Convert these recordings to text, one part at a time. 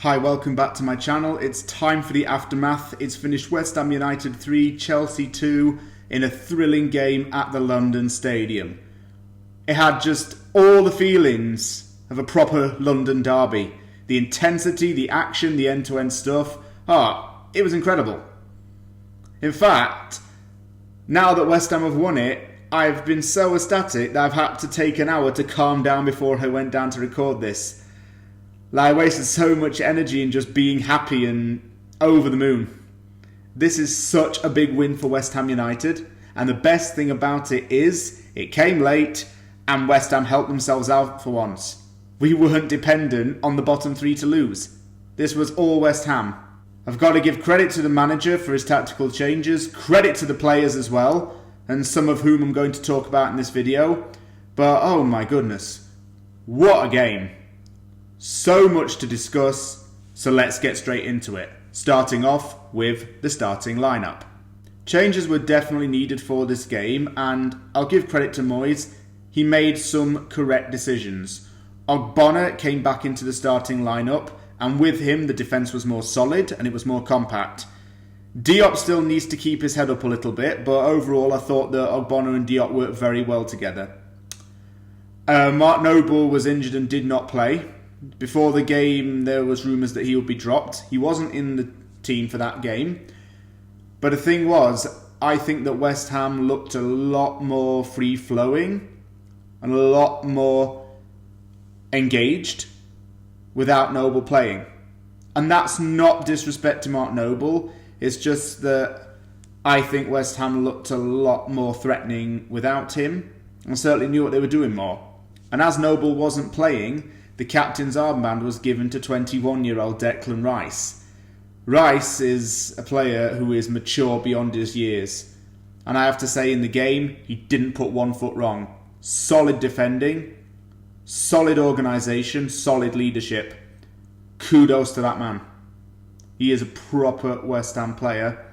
Hi, welcome back to my channel. It's time for the aftermath. It's finished West Ham United 3, Chelsea 2 in a thrilling game at the London Stadium. It had just all the feelings of a proper London derby. The intensity, the action, the end-to-end stuff. It was incredible. In fact, now that West Ham have won it, I've been so ecstatic that I've had to take an hour to calm down before I went down to record this. I wasted so much energy in just being happy and over the moon. This is such a big win for West Ham United, and the best thing about it is it came late and West Ham helped themselves out for once. We weren't dependent on the bottom three to lose. This was all West Ham. I've got to give credit to the manager for his tactical changes, credit to the players as well, and some of whom I'm going to talk about in this video. But oh my goodness, what a game. So much to discuss, so let's get straight into it. Starting off with the starting lineup. Changes were definitely needed for this game, and I'll give credit to Moyes. He made some correct decisions. Ogbonna came back into the starting lineup, and with him the defence was more solid and it was more compact. Diop still needs to keep his head up a little bit, but overall I thought that Ogbonna and Diop worked very well together. Mark Noble was injured and did not play. Before the game, there was rumours that he would be dropped. He wasn't in the team for that game. But the thing was, I think that West Ham looked a lot more free-flowing and a lot more engaged without Noble playing. And that's not disrespect to Mark Noble. It's just that I think West Ham looked a lot more threatening without him and certainly knew what they were doing more. And as Noble wasn't playing, the captain's armband was given to 21-year-old Declan Rice. Rice is a player who is mature beyond his years. And I have to say, in the game, he didn't put one foot wrong. Solid defending, solid organisation, solid leadership. Kudos to that man. He is a proper West Ham player,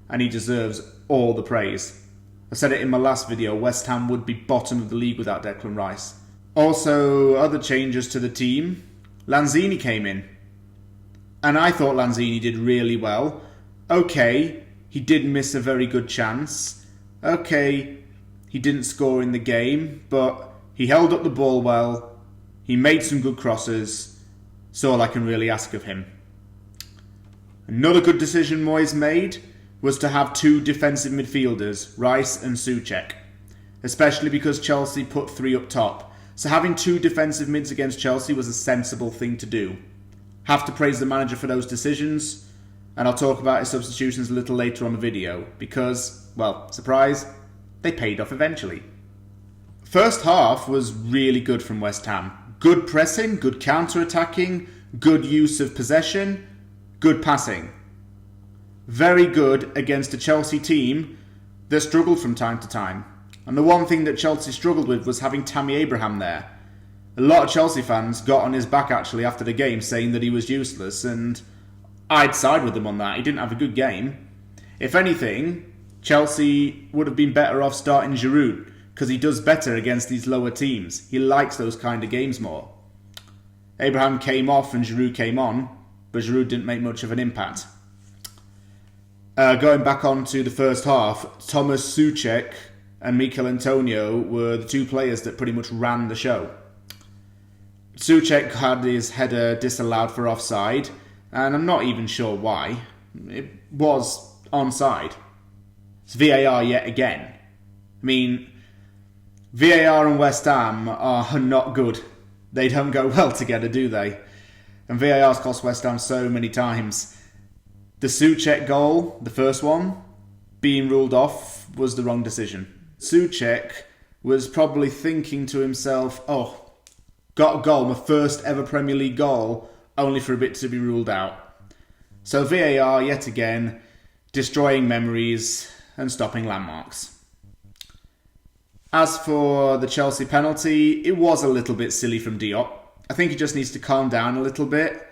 and he deserves all the praise. I said it in my last video, West Ham would be bottom of the league without Declan Rice. Also, other changes to the team. Lanzini came in. And I thought Lanzini did really well. Okay, he did miss a very good chance. Okay, he didn't score in the game, but he held up the ball well. He made some good crosses. That's all I can really ask of him. Another good decision Moyes made was to have two defensive midfielders, Rice and Soucek. Especially because Chelsea put three up top. So having two defensive mids against Chelsea was a sensible thing to do. Have to praise the manager for those decisions, and I'll talk about his substitutions a little later on the video, because, well, surprise, they paid off eventually. First half was really good from West Ham. Good pressing, good counter-attacking, good use of possession, good passing. Very good against a Chelsea team that struggled from time to time. And the one thing that Chelsea struggled with was having Tammy Abraham there. A lot of Chelsea fans got on his back actually after the game saying that he was useless, and I'd side with them on that. He didn't have a good game. If anything, Chelsea would have been better off starting Giroud, because he does better against these lower teams. He likes those kind of games more. Abraham came off and Giroud came on, but Giroud didn't make much of an impact. Going back on to the first half, Thomas Soucek and Mikel Antonio were the two players that pretty much ran the show. Soucek had his header disallowed for offside, and I'm not even sure why. It was onside. It's VAR yet again. I mean, VAR and West Ham are not good. They don't go well together, do they? And VAR's cost West Ham so many times. The Soucek goal, the first one, being ruled off was the wrong decision. Soucek was probably thinking to himself, got a goal, my first ever Premier League goal, only for a bit to be ruled out. So VAR, yet again, destroying memories and stopping landmarks. As for the Chelsea penalty, it was a little bit silly from Diop. I think he just needs to calm down a little bit.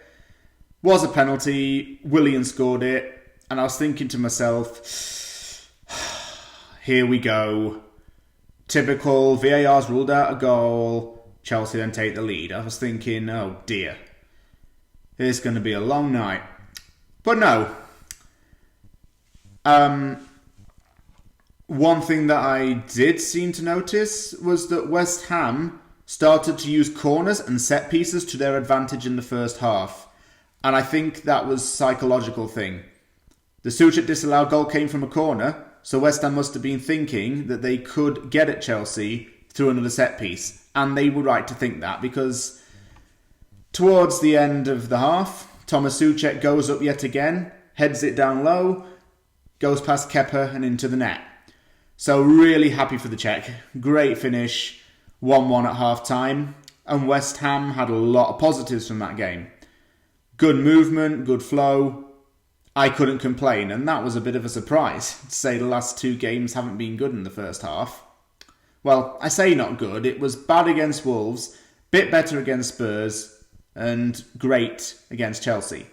Was a penalty, Willian scored it, and I was thinking to myself, here we go. Typical, VAR's ruled out a goal. Chelsea then take the lead. I was thinking, oh dear. It's going to be a long night. But no. One thing that I did seem to notice was that West Ham started to use corners and set pieces to their advantage in the first half. And I think that was a psychological thing. The Soucek disallowed goal came from a corner, so West Ham must have been thinking that they could get at Chelsea through another set piece. And they were right to think that, because towards the end of the half, Thomas Soucek goes up yet again, heads it down low, goes past Kepa and into the net. So really happy for the Czech. Great finish, 1-1 at half-time. And West Ham had a lot of positives from that game. Good movement, good flow. I couldn't complain, and that was a bit of a surprise, to say the last two games haven't been good in the first half. Well, I say not good. It was bad against Wolves, bit better against Spurs, and great against Chelsea.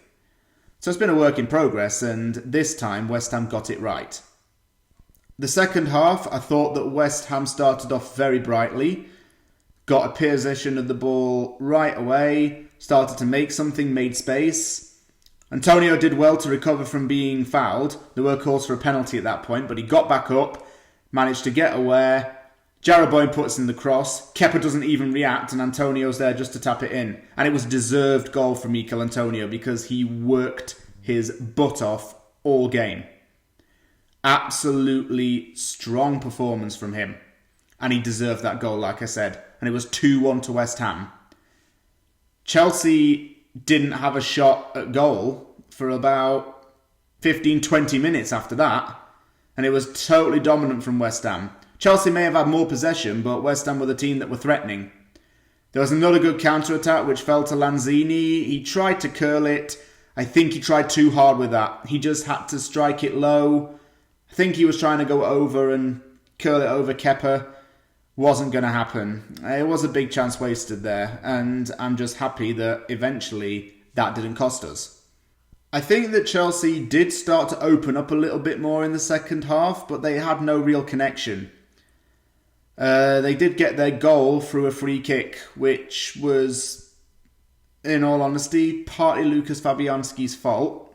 So it's been a work in progress, and this time West Ham got it right. The second half, I thought that West Ham started off very brightly, got a possession of the ball right away, started to make something, made space. Antonio did well to recover from being fouled. There were calls for a penalty at that point, but he got back up, managed to get aware. Jarrod Bowen puts in the cross. Kepa doesn't even react, and Antonio's there just to tap it in. And it was a deserved goal from Mikel Antonio because he worked his butt off all game. Absolutely strong performance from him. And he deserved that goal, like I said. And it was 2-1 to West Ham. Chelsea didn't have a shot at goal for about 15-20 minutes after that. And it was totally dominant from West Ham. Chelsea may have had more possession, but West Ham were the team that were threatening. There was another good counter-attack which fell to Lanzini. He tried to curl it. I think he tried too hard with that. He just had to strike it low. I think he was trying to go over and curl it over Kepa. Wasn't going to happen. It was a big chance wasted there, and I'm just happy that eventually that didn't cost us. I think that Chelsea did start to open up a little bit more in the second half, but they had no real connection. They did get their goal through a free kick, which was, in all honesty, partly Lucas Fabianski's fault.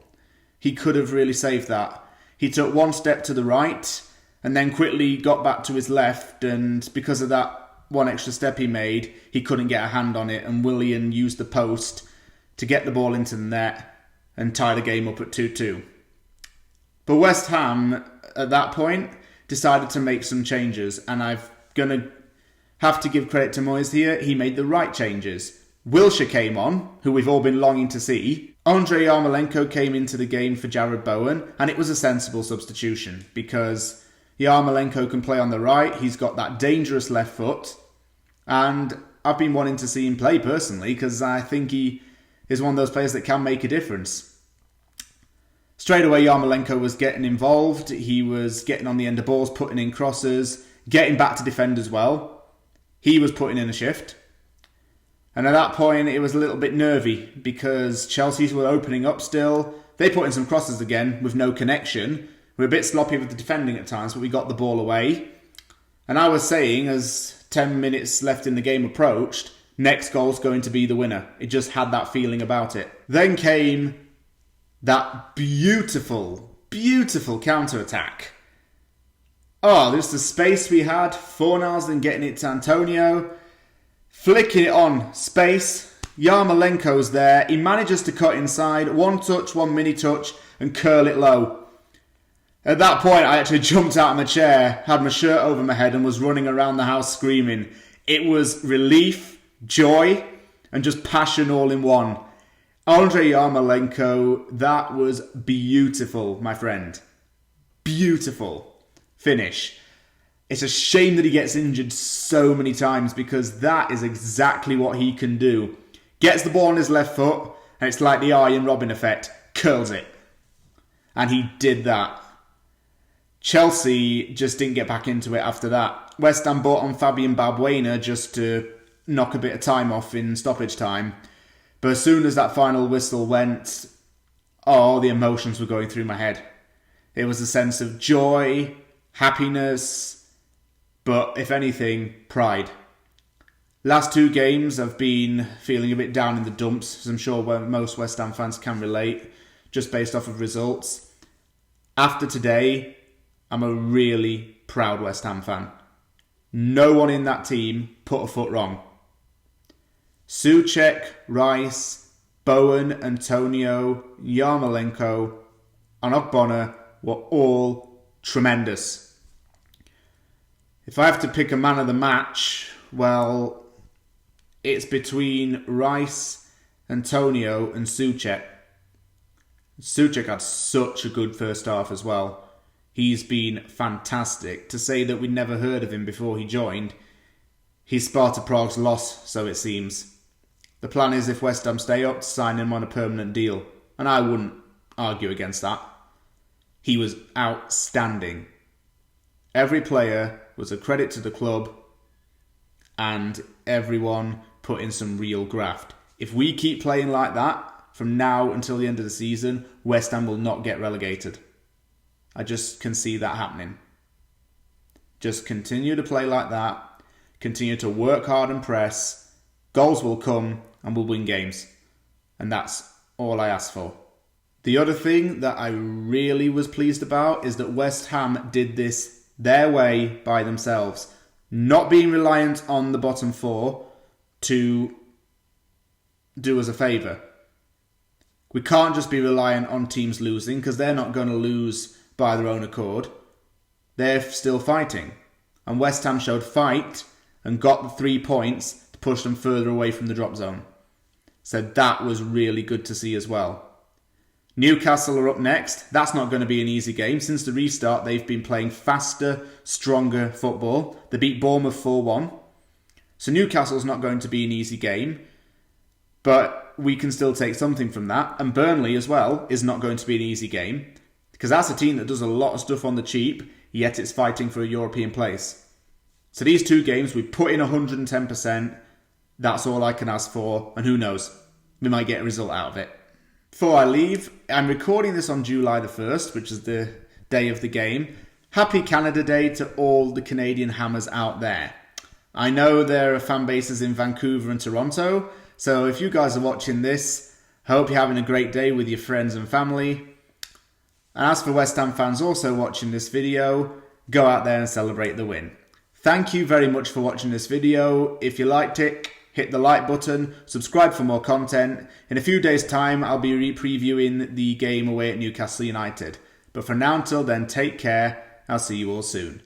He could have really saved that. He took one step to the right and then quickly got back to his left, and because of that one extra step he made, he couldn't get a hand on it, and Willian used the post to get the ball into the net and tie the game up at 2-2. But West Ham, at that point, decided to make some changes, and I'm going to have to give credit to Moyes here. He made the right changes. Wilshere came on, who we've all been longing to see. Andriy Yarmolenko came into the game for Jarrod Bowen, and it was a sensible substitution because Yarmolenko can play on the right. He's got that dangerous left foot, and I've been wanting to see him play personally because I think he is one of those players that can make a difference. Straight away, Yarmolenko was getting involved. He was getting on the end of balls, putting in crosses, getting back to defend as well. He was putting in a shift. And at that point, it was a little bit nervy because Chelsea were opening up still. They put in some crosses again with no connection. We were a bit sloppy with the defending at times, but we got the ball away. And I was saying, as 10 minutes left in the game approached, next goal's going to be the winner. It just had that feeling about it. Then came that beautiful, beautiful counter-attack. Oh, just the space we had. Fornals then getting it to Antonio. Flicking it on. Space. Yarmolenko's there. He manages to cut inside. One touch, one mini touch, and curl it low. At that point, I actually jumped out of my chair, had my shirt over my head, and was running around the house screaming. It was relief, joy, and just passion all in one. Andriy Yarmolenko, that was beautiful, my friend. Beautiful finish. It's a shame that he gets injured so many times because that is exactly what he can do. Gets the ball on his left foot, and it's like the Arjen Robben effect. Curls it. And he did that. Chelsea just didn't get back into it after that. West Ham bought on Fabian Balbuena just to knock a bit of time off in stoppage time. But as soon as that final whistle went, oh, the emotions were going through my head. It was a sense of joy, happiness, but if anything, pride. Last two games I've been feeling a bit down in the dumps, as I'm sure most West Ham fans can relate, just based off of results. After today, I'm a really proud West Ham fan. No one in that team put a foot wrong. Soucek, Rice, Bowen, Antonio, Yarmolenko, and Ogbonna were all tremendous. If I have to pick a man of the match, well, it's between Rice, Antonio, and Soucek. Soucek had such a good first half as well. He's been fantastic. To say that we'd never heard of him before he joined, he's Sparta Prague's loss, so it seems. The plan is, if West Ham stay up, to sign him on a permanent deal, and I wouldn't argue against that. He was outstanding. Every player was a credit to the club, and everyone put in some real graft. If we keep playing like that from now until the end of the season, West Ham will not get relegated. I just can see that happening. Just continue to play like that, continue to work hard and press, goals will come and we'll win games. And that's all I ask for. The other thing that I really was pleased about is that West Ham did this their way by themselves, not being reliant on the bottom four to do us a favour. We can't just be reliant on teams losing, because they're not going to lose by their own accord. They're still fighting. And West Ham showed fight and got the 3 points to push them further away from the drop zone. So that was really good to see as well. Newcastle are up next. That's not going to be an easy game. Since the restart, they've been playing faster, stronger football. They beat Bournemouth 4-1. So Newcastle's not going to be an easy game. But we can still take something from that. And Burnley as well is not going to be an easy game, because that's a team that does a lot of stuff on the cheap, yet it's fighting for a European place. So these two games, we put in 110%. That's all I can ask for. And who knows? We might get a result out of it. Before I leave, I'm recording this on July the 1st, which is the day of the game. Happy Canada Day to all the Canadian Hammers out there. I know there are fan bases in Vancouver and Toronto, so if you guys are watching this, I hope you're having a great day with your friends and family. And as for West Ham fans also watching this video, go out there and celebrate the win. Thank you very much for watching this video. If you liked it, hit the like button, subscribe for more content. In a few days' time, I'll be previewing the game away at Newcastle United. But for now, until then, take care. I'll see you all soon.